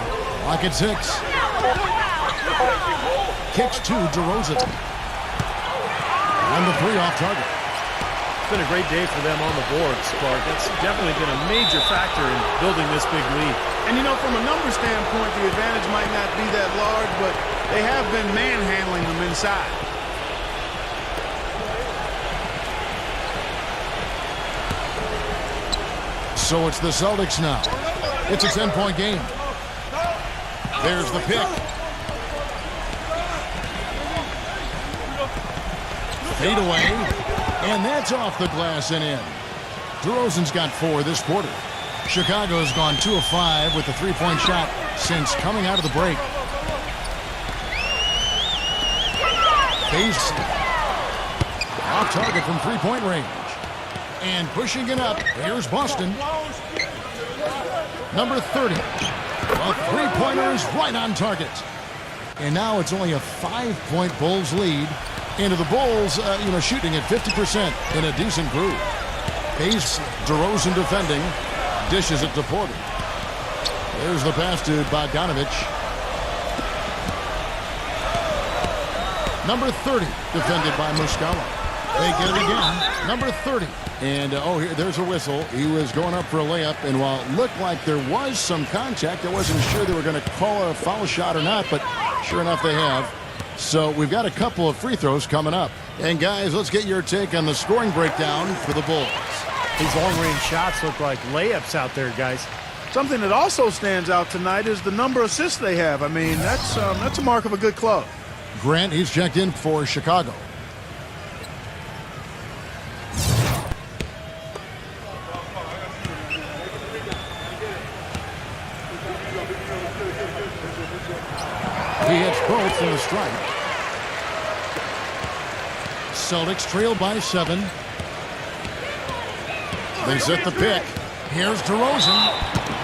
Lock at 6. Kicks to DeRozan. And the 3 off target. It's been a great day for them on the boards, Clark. That's definitely been a major factor in building this big lead. And, you know, from a number standpoint, the advantage might not be that large, but they have been manhandling them inside. So it's the Celtics now. It's a 10-point game. There's the pick. Fade away. And that's off the glass and in. DeRozan's got 4 this quarter. Chicago's gone 2 of 5 with the 3-point shot since coming out of the break. Face off target from 3-point range. And pushing it up, here's Boston. Number 30. A 3-pointer is right on target. And now it's only a 5-point Bulls lead. Into the Bulls, shooting at 50% in a decent groove. Pace, DeRozan defending. Dishes it to Porter. There's the pass to Bogdanovich. Number 30, defended by Muscala. They get it again. Number 30. And, there's a whistle. He was going up for a layup, and while it looked like there was some contact, I wasn't sure they were going to call a foul shot or not, but sure enough they have. So we've got a couple of free throws coming up. And, guys, let's get your take on the scoring breakdown for the Bulls. These long-range shots look like layups out there, guys. Something that also stands out tonight is the number of assists they have. I mean, that's a mark of a good club. Grant, he's checked in for Chicago. He hits both from the strike. Celtics trail by 7. They set the pick. Here's DeRozan.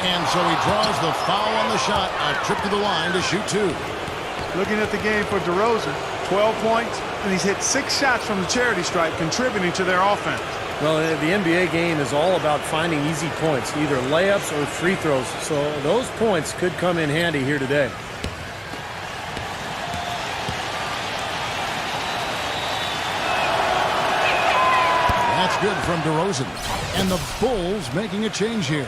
And so he draws the foul on the shot. A trip to the line to shoot 2. Looking at the game for DeRozan, 12 points, and he's hit 6 shots from the charity stripe, contributing to their offense. Well, the NBA game is all about finding easy points, either layups or free throws. So those points could come in handy here today. That's good from DeRozan. And the Bulls making a change here.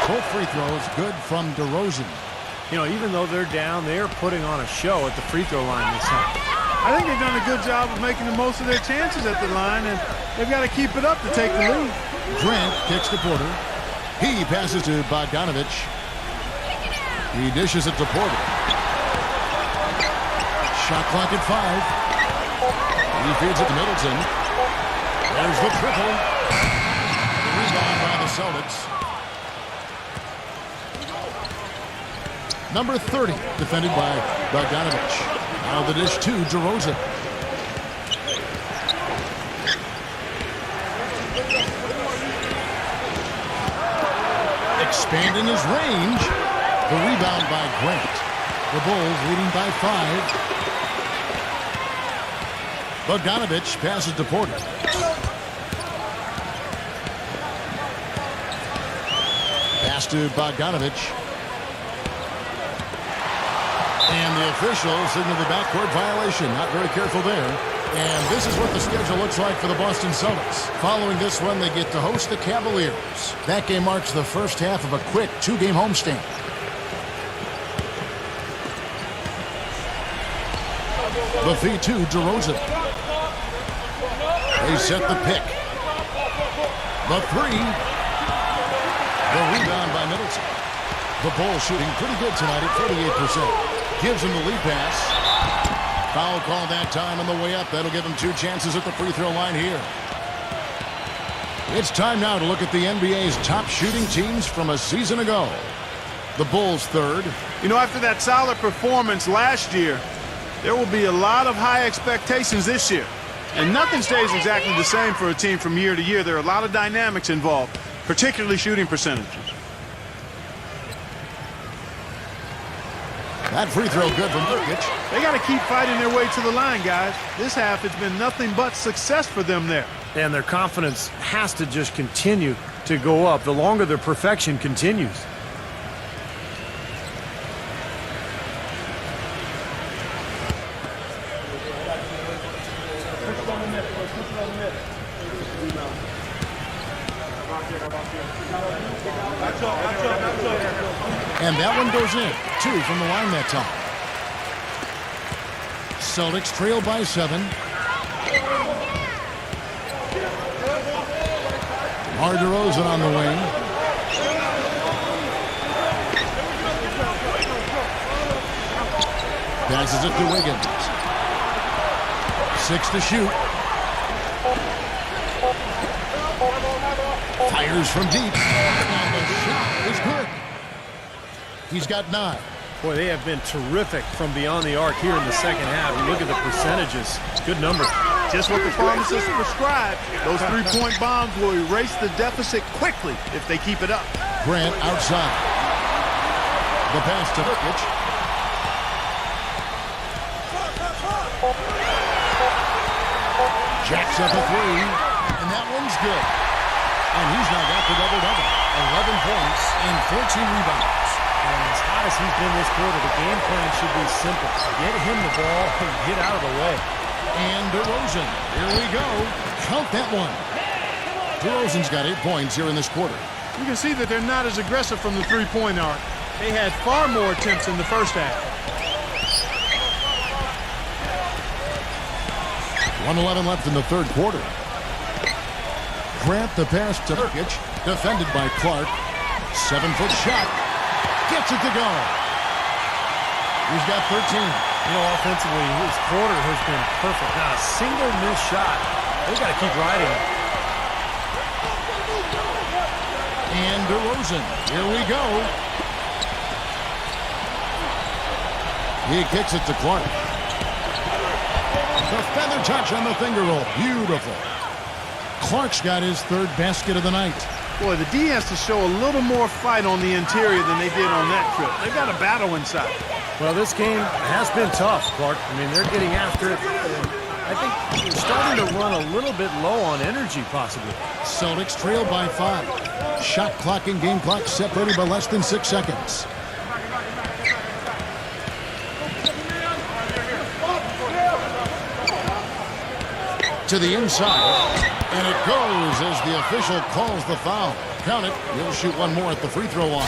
Both free throws good from DeRozan. You know, even though they're down, they're putting on a show at the free throw line this time. I think they've done a good job of making the most of their chances at the line, and they've got to keep it up to take the lead. Grant kicks to Porter. He passes to Bogdanovich. He dishes it to Porter. Shot clock at 5. He feeds it to Middleton. There's the triple. The rebound by the Celtics. Number 30, defended by Bogdanovich. Now the dish to DeRozan. Expanding his range. The rebound by Grant. The Bulls leading by 5. Bogdanovich passes to Porter. Pass to Bogdanovich. And the officials signal the backcourt violation. Not very careful there. And this is what the schedule looks like for the Boston Celtics. Following this one, they get to host the Cavaliers. That game marks the first half of a quick 2-game homestand. The feed to DeRozan. They set the pick. The 3. The rebound by Middleton. The Bulls shooting pretty good tonight at 48%. Gives him the lead pass. Foul call that time on the way up. That'll give him 2 chances at the free throw line here. It's time now to look at the NBA's top shooting teams from a season ago. The Bulls third. You know, after that solid performance last year, there will be a lot of high expectations this year. And nothing stays exactly the same for a team from year to year. There are a lot of dynamics involved, particularly shooting percentages. That free throw good from Nurkic. They got to keep fighting their way to the line, guys. This half has been nothing but success for them there. And their confidence has to just continue to go up the longer their perfection continues. And that one goes in. 2 from the line that time. Celtics trail by 7. DeRozan on the wing. Passes it to Wiggins. 6 to shoot. Fires from deep. And the shot is good. He's got 9. Boy, they have been terrific from beyond the arc here in the second half. You look at the percentages. Good number. Just what the pharmacist prescribed. Those 3-point bombs will erase the deficit quickly if they keep it up. Grant outside. The pass to Nurkic. Jacks up a 3. And that one's good. And he's now got the double-double. 11 points and 14 rebounds. And as hot as he's been this quarter, the game plan should be simple. Get him the ball and get out of the way. And DeRozan. Here we go. Count that one. DeRozan's got 8 points here in this quarter. You can see that they're not as aggressive from the 3-point arc. They had far more attempts in the first half. 1:11 left in the third quarter. Grant the pass to Nurkic. Defended by Clark. 7-foot shot. Gets it to go. He's got 13. You know, offensively, his quarter has been perfect. Not a single missed shot They got to keep riding it. And DeRozan, here we go. He kicks it to Clark. The feather touch on the finger roll. Beautiful. Clark's got his third basket of the night. Boy, the D has to show a little more fight on the interior than they did on that trip. They've got a battle inside. Well, this game has been tough, Clark. I mean, they're getting after it. I think they're starting to run a little bit low on energy, possibly. Celtics trail by 5. Shot clock and game clock separated by less than 6 seconds. To the inside, and it goes as the official calls the foul. Count it. He'll shoot one more at the free throw line.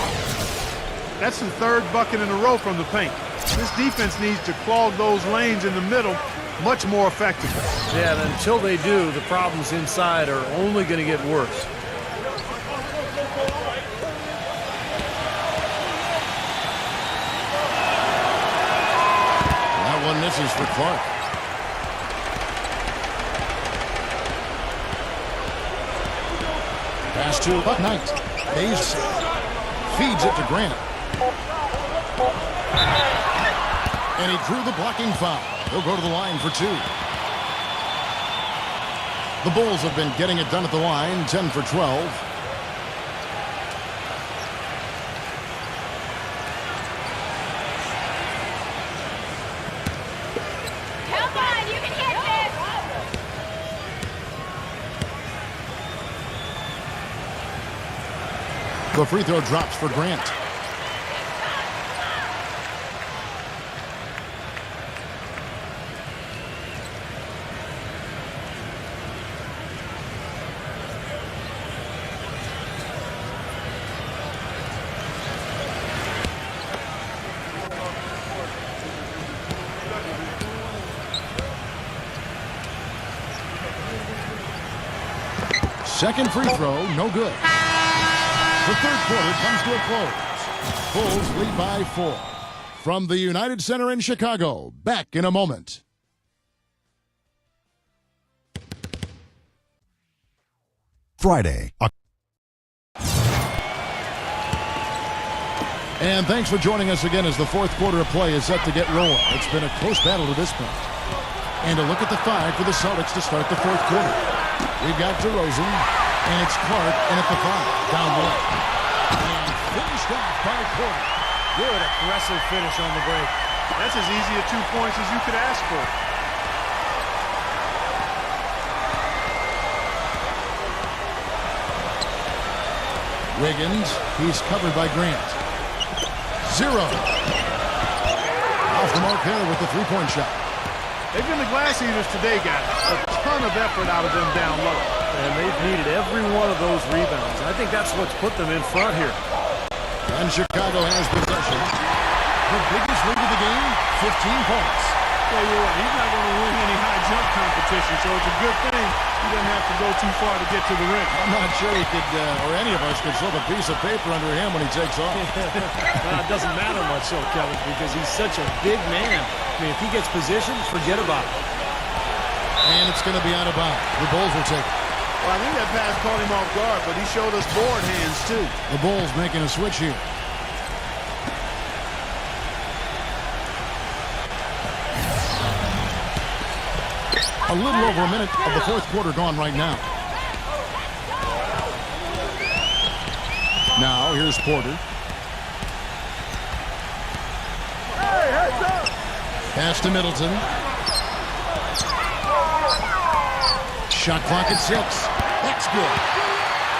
That's the third bucket in a row from the paint. This defense needs to clog those lanes in the middle much more effectively. Yeah, and until they do, the problems inside are only going to get worse. That one misses for Clark. Pass to Knight. Hayes feeds it to Grant. And he drew the blocking foul. He'll go to the line for 2. The Bulls have been getting it done at the line, 10 for 12. Come on, you can get this! The free throw drops for Grant. Second free throw, no good. The third quarter comes to a close. Bulls lead by 4. From the United Center in Chicago, back in a moment. Friday. And thanks for joining us again as the fourth quarter of play is set to get rolling. It's been a close battle to this point. And a look at the 5 for the Celtics to start the fourth quarter. We've got DeRozan, and it's Clark in at the 5, down low. And finished off by Porter. Good aggressive finish on the break. That's as easy a 2 points as you could ask for. Wiggins, he's covered by Grant. 0. Off the mark there with the three-point shot. They've been the glass eaters today, guys. A ton of effort out of them down low. And they've needed every one of those rebounds. I think that's what's put them in front here. And Chicago has possession. The biggest lead of the game, 15 points. Yeah, you're right. He's not going to win any high jump competition, so it's a good thing he doesn't have to go too far to get to the rim. I'm not sure he could, or any of us could slip a piece of paper under him when he takes off. Well, it doesn't matter much, so Kevin, because he's such a big man. I mean, if he gets positioned, forget about it. And it's going to be out of bounds. The Bulls will take it. Well, I think that pass caught him off guard, but he showed us board hands, too. The Bulls making a switch here. A little over a minute of the fourth quarter gone right now. Now, here's Porter. Pass to Middleton. Shot clock at 6. That's good.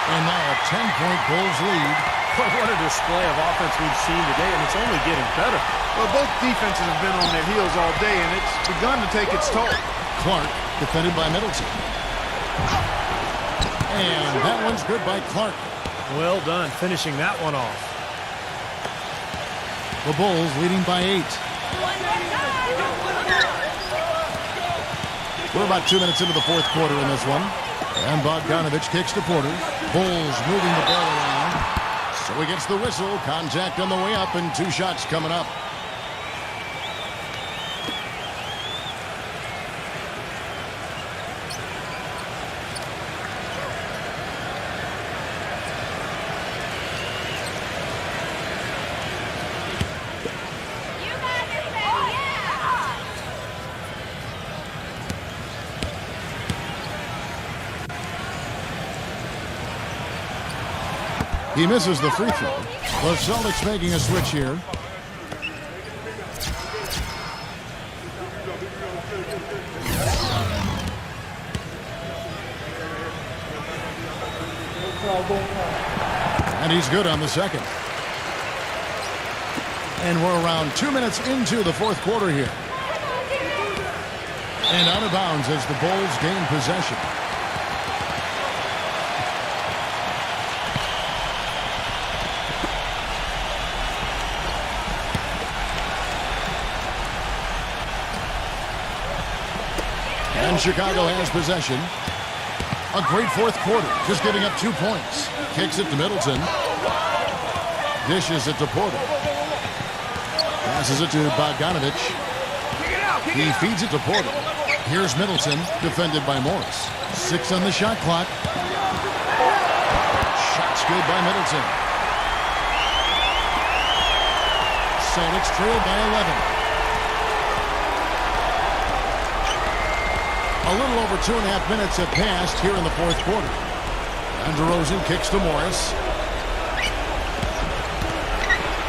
And now a 10-point Bulls lead. But what a display of offense we've seen today, and it's only getting better. Well, both defenses have been on their heels all day, and it's begun to take its toll. Clark defended by Middleton. And that one's good by Clark. Well done, finishing that one off. The Bulls leading by 8. We're about 2 minutes into the fourth quarter in this one. And Bogdanovich kicks to Porter. Bulls moving the ball around. So he gets the whistle. Contact on the way up and 2 shots coming up. He misses the free throw. The Celtics making a switch here. And he's good on the second. And we're around 2 minutes into the fourth quarter here. And out of bounds as the Bulls gain possession. And Chicago has possession. A great fourth quarter, just giving up 2 points. Kicks it to Middleton. Dishes it to Porter. Passes it to Bogdanovich. He feeds it to Porter. Here's Middleton, defended by Morris. 6 on the shot clock. Shot's good by Middleton. Celtics trail by 11. A little over 2.5 minutes have passed here in the fourth quarter. And DeRozan kicks to Morris.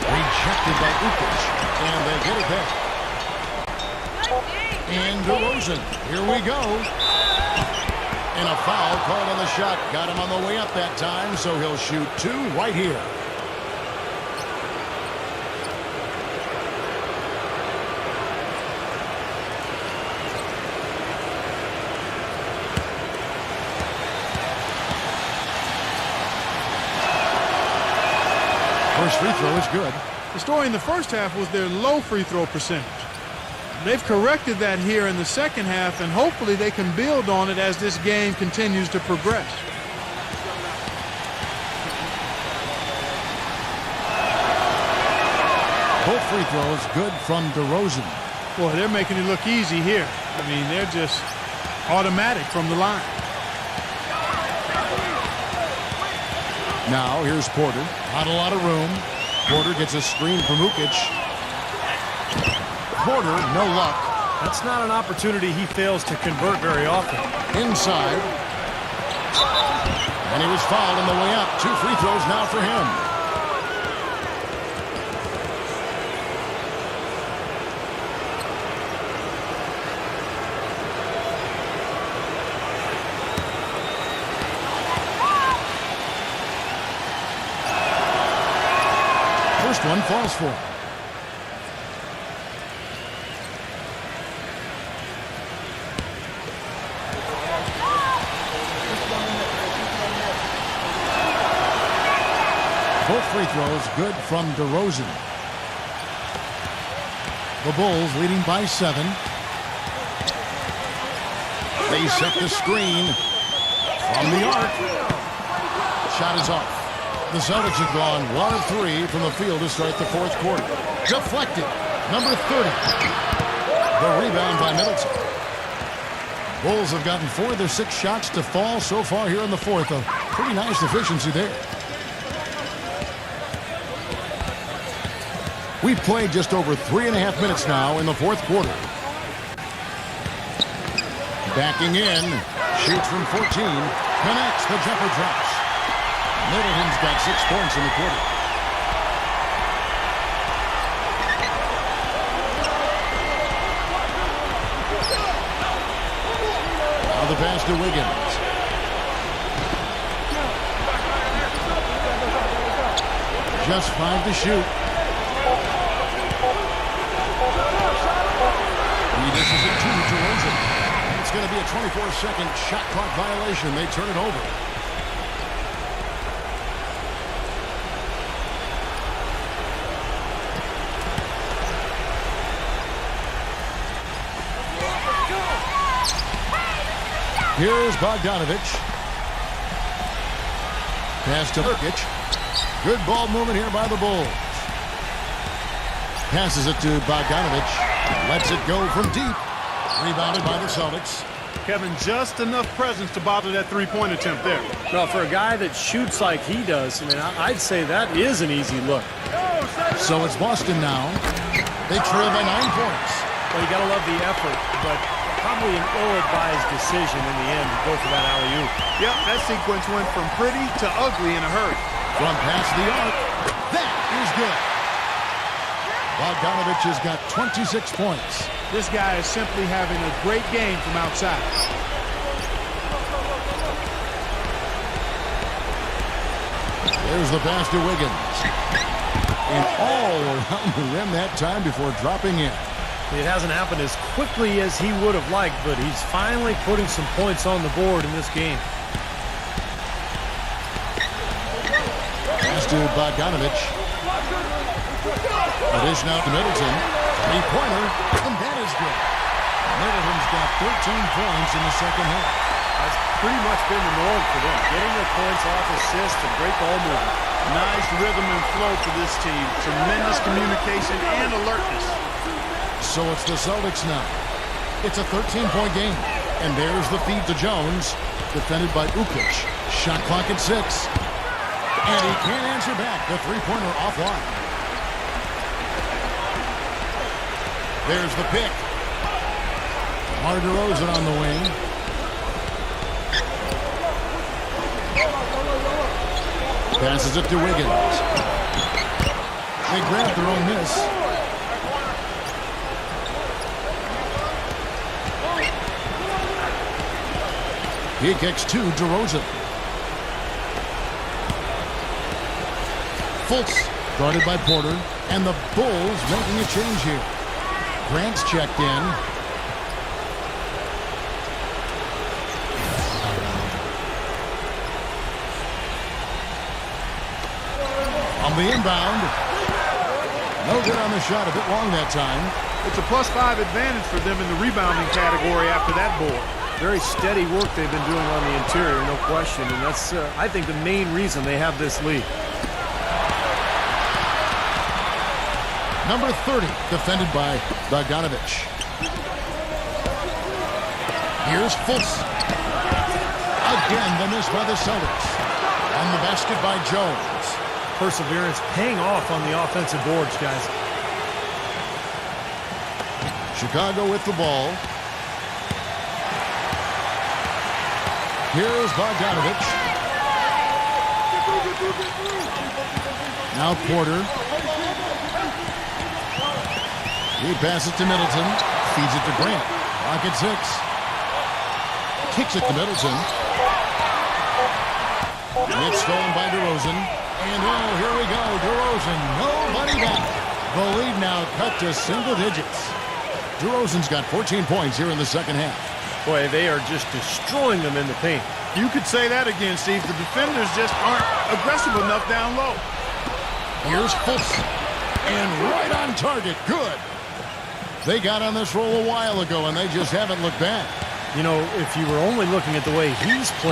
Rejected by Ukic. And they get it back. And DeRozan. Here we go. And a foul called on the shot. Got him on the way up that time, so he'll shoot 2 right here. First free throw is good. The story in the first half was their low free throw percentage. They've corrected that here in the second half, and hopefully they can build on it as this game continues to progress. Both free throws good from DeRozan. Boy, they're making it look easy here. I mean, they're just automatic from the line. Now here's Porter. Not a lot of room. Porter gets a screen from Ukic. Porter, no luck. That's not an opportunity he fails to convert very often. Inside. And he was fouled on the way up. 2 free throws now for him. First one falls for him. Both free throws good from DeRozan. The Bulls leading by 7. They set the screen from the arc. Shot is off. The Celtics have gone 1 of 3 from the field to start the fourth quarter. Deflected. Number 30. The rebound by Middleton. Bulls have gotten 4 of their 6 shots to fall so far here in the fourth. A pretty nice efficiency there. We've played just over 3.5 minutes now in the fourth quarter. Backing in. Shoots from 14. Connects. The jumper drops. Middleton's got 6 points in the quarter. Now the pass to Wiggins. Just 5 to shoot. He dishes it to DeRozan. It's going to be a 24-second shot clock violation. They turn it over. Here's Bogdanovich. Pass to Ukic. Good ball movement here by the Bulls. Passes it to Bogdanovich. Lets it go from deep. Rebounded by the Celtics. Kevin, just enough presence to bother that three-point attempt there. Well, for a guy that shoots like he does, I mean, I'd say that is an easy look. So it's Boston now. They trail by 9 points. Well, you got to love the effort, but probably an ill-advised decision in the end to go for that alley-oop. Yep, that sequence went from pretty to ugly in a hurry. From past the arc. That is good. Bogdanovich has got 26 points. This guy is simply having a great game from outside. There's the pass to Wiggins. And all around the rim that time before dropping in. It hasn't happened as quickly as he would have liked, but he's finally putting some points on the board in this game. Pass to Bogdanovich. It is now to Middleton. Three-pointer, and that is good. Middleton's got 13 points in the second half. That's pretty much been the norm for them. Getting their points off assists and great ball movement. Nice rhythm and flow for this team. Tremendous communication and alertness. So it's the Celtics now. It's a 13-point game. And there's the feed to Jones. Defended by Ukic. Shot clock at 6. And he can't answer back. The three-pointer offline. There's the pick. DeMar DeRozan on the wing. Passes it to Wiggins. They grab their own miss. He kicks to DeRozan. Fultz guarded by Porter. And the Bulls making a change here. Grant's checked in. On the inbound. No good on the shot. A bit long that time. It's a +5 advantage for them in the rebounding category after that board. Very steady work they've been doing on the interior, no question. And that's, I think, the main reason they have this lead. Number 30, defended by Bogdanovich. Here's Fultz. Again, the miss by the Celtics. On the basket by Jones. Perseverance paying off on the offensive boards, guys. Chicago with the ball. Here's Bogdanovich. Now Porter. He passes to Middleton. Feeds it to Grant. Clock at 6. Kicks it to Middleton. It's stolen by DeRozan. And oh, here we go. DeRozan, nobody back. The lead now cut to single digits. DeRozan's got 14 points here in the second half. Boy, they are just destroying them in the paint. You could say that again, Steve. The defenders just aren't aggressive enough down low. Here's Fultz. And right on target. Good. They got on this roll a while ago, and they just haven't looked back. You know, if you were only looking at the way he's played,